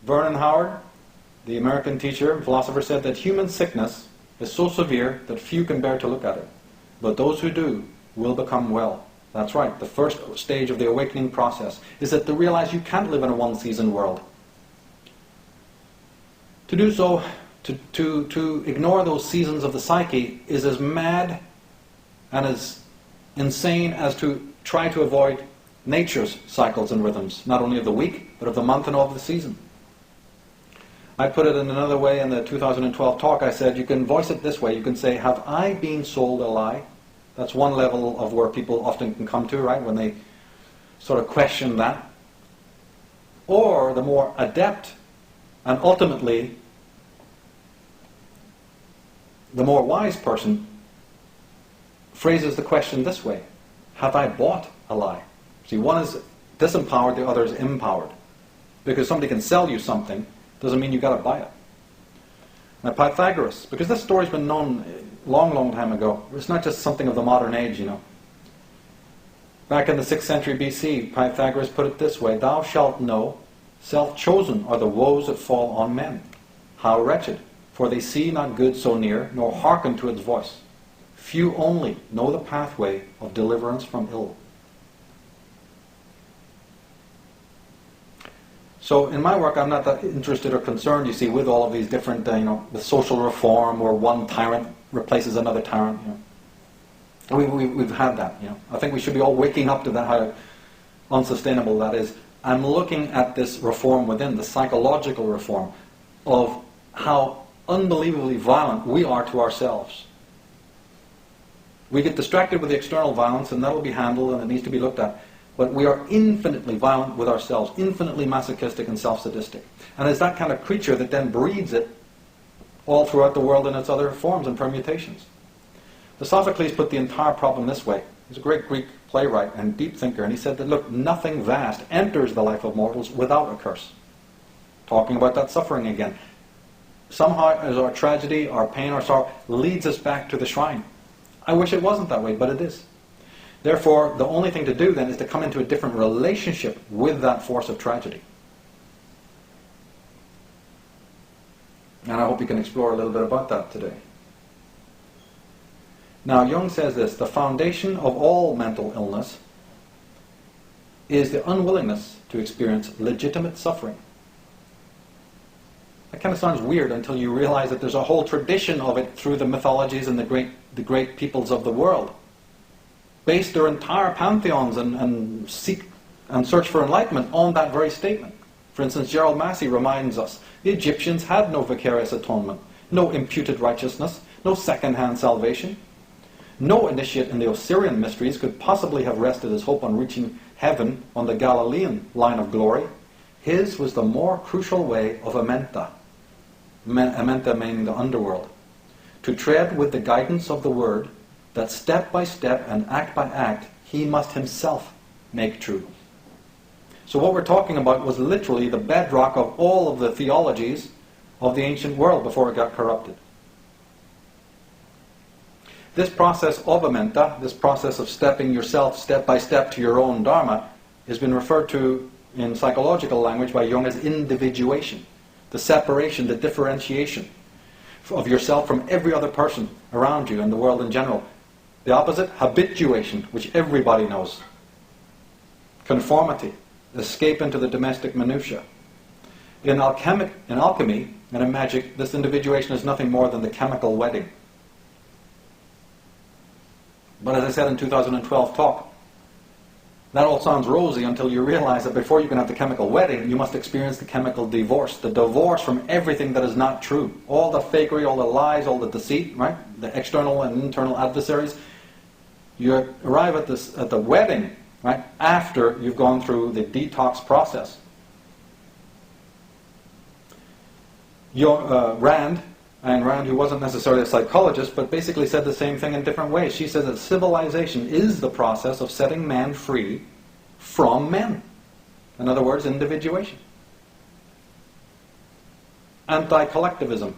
Vernon Howard, the American teacher and philosopher, said that human sickness is so severe that few can bear to look at it. But those who do will become well. That's right. The first stage of the awakening process is that to realize you can't live in a one-season world. To do so, to ignore those seasons of the psyche is as mad and as insane as to try to avoid nature's cycles and rhythms, not only of the week, but of the month and of the season. I put it in another way in the 2012 talk. I said, you can voice it this way. You can say, have I been sold a lie? That's one level of where people often can come to, right, when they sort of question that. Or the more adept and ultimately the more wise person phrases the question this way: have I bought a lie? See, one is disempowered, the other is empowered. Because somebody can sell you something doesn't mean you've got to buy it. Now Pythagoras, because this story's been known long, long time ago. It's not just something of the modern age, you know. Back in the 6th century BC, Pythagoras put it this way: thou shalt know, self-chosen are the woes that fall on men. How wretched! For they see not good so near, nor hearken to its voice. Few only know the pathway of deliverance from ill. So in my work, I'm not that interested or concerned, you see, with all of these different, with social reform, where one tyrant replaces another tyrant. You know. We've had that. You know. I think we should be all waking up to that, how unsustainable that is. I'm looking at this reform within, the psychological reform, of how unbelievably violent we are to ourselves. We get distracted with the external violence, and that will be handled, and it needs to be looked at. But we are infinitely violent with ourselves, infinitely masochistic and self-sadistic. And it's that kind of creature that then breeds it all throughout the world in its other forms and permutations. The Sophocles put the entire problem this way. He's a great Greek playwright and deep thinker, and he said that, look, nothing vast enters the life of mortals without a curse. Talking about that suffering again. Somehow, as our tragedy, our pain, our sorrow leads us back to the shrine. I wish it wasn't that way, but it is. Therefore, the only thing to do then is to come into a different relationship with that force of tragedy. And I hope you can explore a little bit about that today. Now, Jung says this: the foundation of all mental illness is the unwillingness to experience legitimate suffering. That kind of sounds weird until you realize that there's a whole tradition of it through the mythologies and the great peoples of the world. Based their entire pantheons and seek and search for enlightenment on that very statement. For instance, Gerald Massey reminds us, the Egyptians had no vicarious atonement, no imputed righteousness, no second-hand salvation. No initiate in the Osirian mysteries could possibly have rested his hope on reaching heaven on the Galilean line of glory. His was the more crucial way of Amenta. Amenta meaning the underworld. To tread with the guidance of the word, that step by step and act by act, he must himself make true. So what we're talking about was literally the bedrock of all of the theologies of the ancient world before it got corrupted. This process of Amenta, this process of stepping yourself step by step to your own Dharma, has been referred to in psychological language by Jung as individuation. The separation, the differentiation of yourself from every other person around you and the world in general. The opposite, habituation, which everybody knows. Conformity, escape into the domestic minutiae. In alchemy and in magic, this individuation is nothing more than the chemical wedding. But as I said in 2012 talk, that all sounds rosy until you realize that before you can have the chemical wedding, you must experience the chemical divorce. The divorce from everything that is not true. All the fakery, all the lies, all the deceit, right? The external and internal adversaries. You arrive at the wedding, right, after you've gone through the detox process. Ayn Rand, who wasn't necessarily a psychologist, but basically said the same thing in different ways. She says that civilization is the process of setting man free from men. In other words, individuation. Anti-collectivism.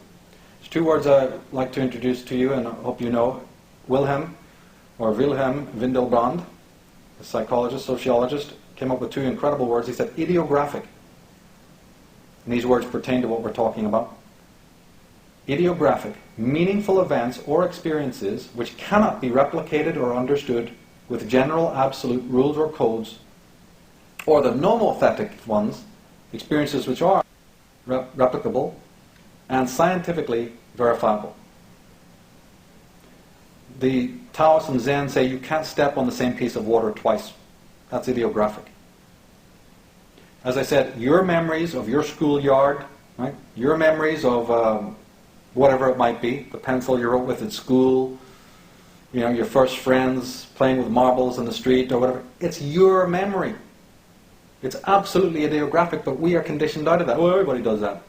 There's two words I'd like to introduce to you, and I hope you know. Wilhelm Windelbrand, a psychologist, sociologist, came up with two incredible words. He said, ideographic. and these words pertain to what we're talking about. Idiographic, meaningful events or experiences which cannot be replicated or understood with general absolute rules or codes, or the nomothetic ones, experiences which are replicable and scientifically verifiable. The Taoists and Zen say you can't step on the same piece of water twice. That's idiographic. As I said, your memories of your schoolyard, right? Your memories of whatever it might be, the pencil you wrote with at school, your first friends playing with marbles in the street or whatever. It's your memory. It's absolutely idiographic, but we are conditioned out of that. Well, everybody does that.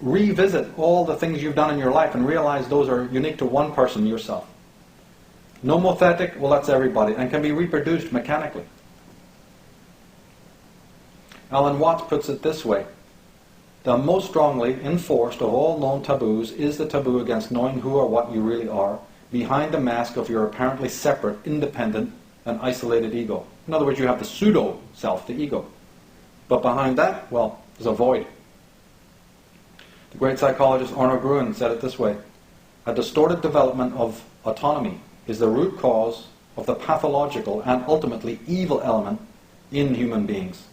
Revisit all the things you've done in your life and realize those are unique to one person, yourself. Nomothetic, well, that's everybody, and can be reproduced mechanically. Alan Watts puts it this way: the most strongly enforced of all known taboos is the taboo against knowing who or what you really are behind the mask of your apparently separate, independent, and isolated ego. In other words, you have the pseudo-self, the ego. But behind that, well, there's a void. The great psychologist Arno Gruen said it this way: a distorted development of autonomy is the root cause of the pathological and ultimately evil element in human beings.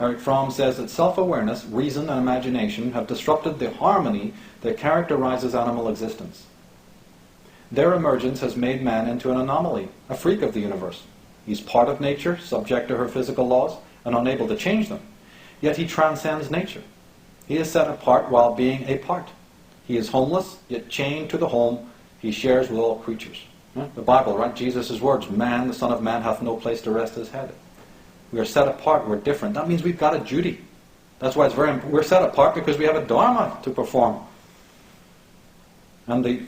Eric Fromm says that self-awareness, reason, and imagination have disrupted the harmony that characterizes animal existence. Their emergence has made man into an anomaly, a freak of the universe. He's part of nature, subject to her physical laws, and unable to change them. Yet he transcends nature. He is set apart while being a part. He is homeless, yet chained to the home he shares with all creatures. The Bible, right? Jesus' words, man, the Son of Man, hath no place to rest his head. We are set apart, we're different. That means we've got a duty. That's why it's very important. We're set apart because we have a dharma to perform. And the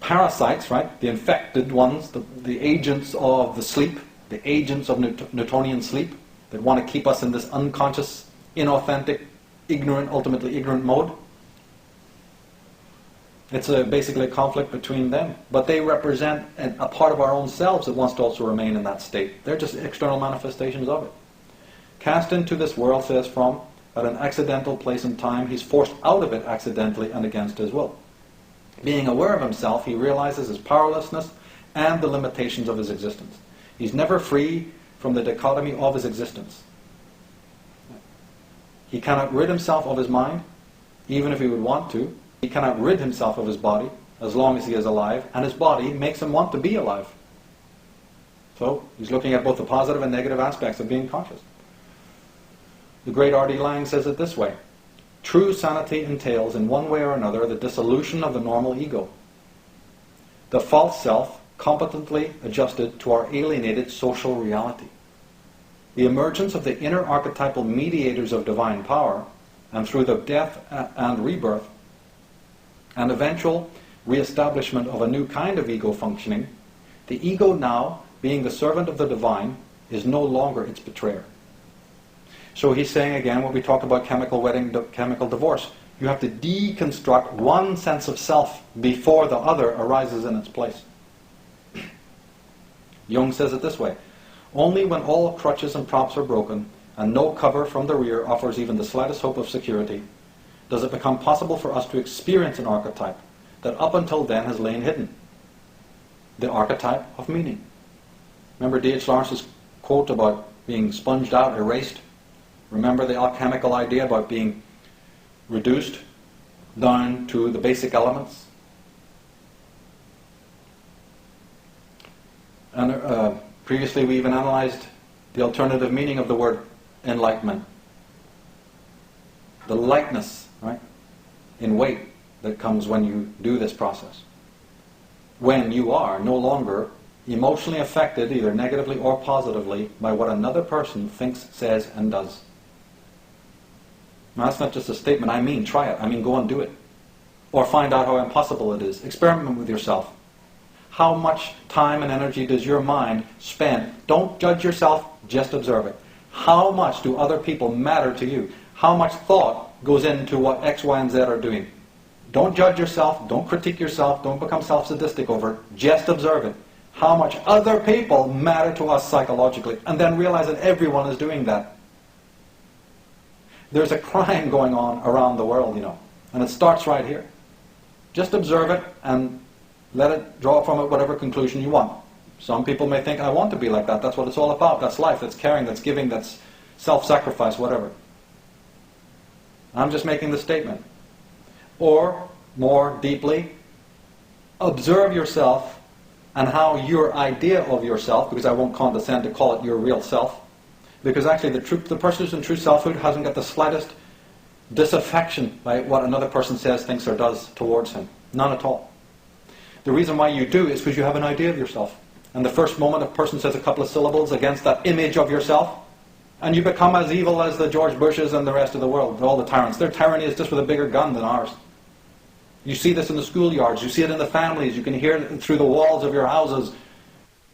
parasites, right, the infected ones, the agents of the sleep, the agents of Newtonian sleep, that want to keep us in this unconscious, inauthentic, ignorant, ultimately ignorant mode. It's basically a conflict between them. But they represent a part of our own selves that wants to also remain in that state. They're just external manifestations of it. Cast into this world, says Fromm, at an accidental place and time, he's forced out of it accidentally and against his will. Being aware of himself, he realizes his powerlessness and the limitations of his existence. He's never free from the dichotomy of his existence. He cannot rid himself of his mind, even if he would want to. He cannot rid himself of his body, as long as he is alive, and his body makes him want to be alive. So, he's looking at both the positive and negative aspects of being conscious. The great R.D. Laing says it this way: true sanity entails, in one way or another, the dissolution of the normal ego. The false self, competently adjusted to our alienated social reality. The emergence of the inner archetypal mediators of divine power, and through the death and rebirth, and eventual re-establishment of a new kind of ego functioning, the ego now, being the servant of the divine, is no longer its betrayer. So he's saying again what we talked about chemical wedding, chemical divorce. You have to deconstruct one sense of self before the other arises in its place. Jung says it this way: only when all crutches and props are broken and no cover from the rear offers even the slightest hope of security, does it become possible for us to experience an archetype that up until then has lain hidden. The archetype of meaning. Remember D.H. Lawrence's quote about being sponged out, erased? Remember the alchemical idea about being reduced down to the basic elements? And previously we even analyzed the alternative meaning of the word enlightenment. The lightness, right, in weight that comes when you do this process. When you are no longer emotionally affected, either negatively or positively, by what another person thinks, says, and does. Now, that's not just a statement. I mean, try it. I mean, go and do it. Or find out how impossible it is. Experiment with yourself. How much time and energy does your mind spend? Don't judge yourself, just observe it. How much do other people matter to you? How much thought goes into what X, Y, and Z are doing? Don't judge yourself, don't critique yourself, don't become self-sadistic over it. Just observe it. how much other people matter to us psychologically, and then realize that everyone is doing that. There's a crime going on around the world, and it starts right here. Just observe it and let it draw from it whatever conclusion you want. Some people may think, I want to be like that. That's what it's all about. That's life. That's caring. That's giving. That's self-sacrifice, whatever. I'm just making the statement. Or, more deeply, observe yourself and how your idea of yourself, because I won't condescend to call it your real self, because actually the person who's in true selfhood hasn't got the slightest disaffection by what another person says, thinks, or does towards him. None at all. The reason why you do is because you have an idea of yourself. And the first moment a person says a couple of syllables against that image of yourself, and you become as evil as the George Bushes and the rest of the world, all the tyrants. Their tyranny is just with a bigger gun than ours. You see this in the schoolyards, you see it in the families, you can hear it through the walls of your houses,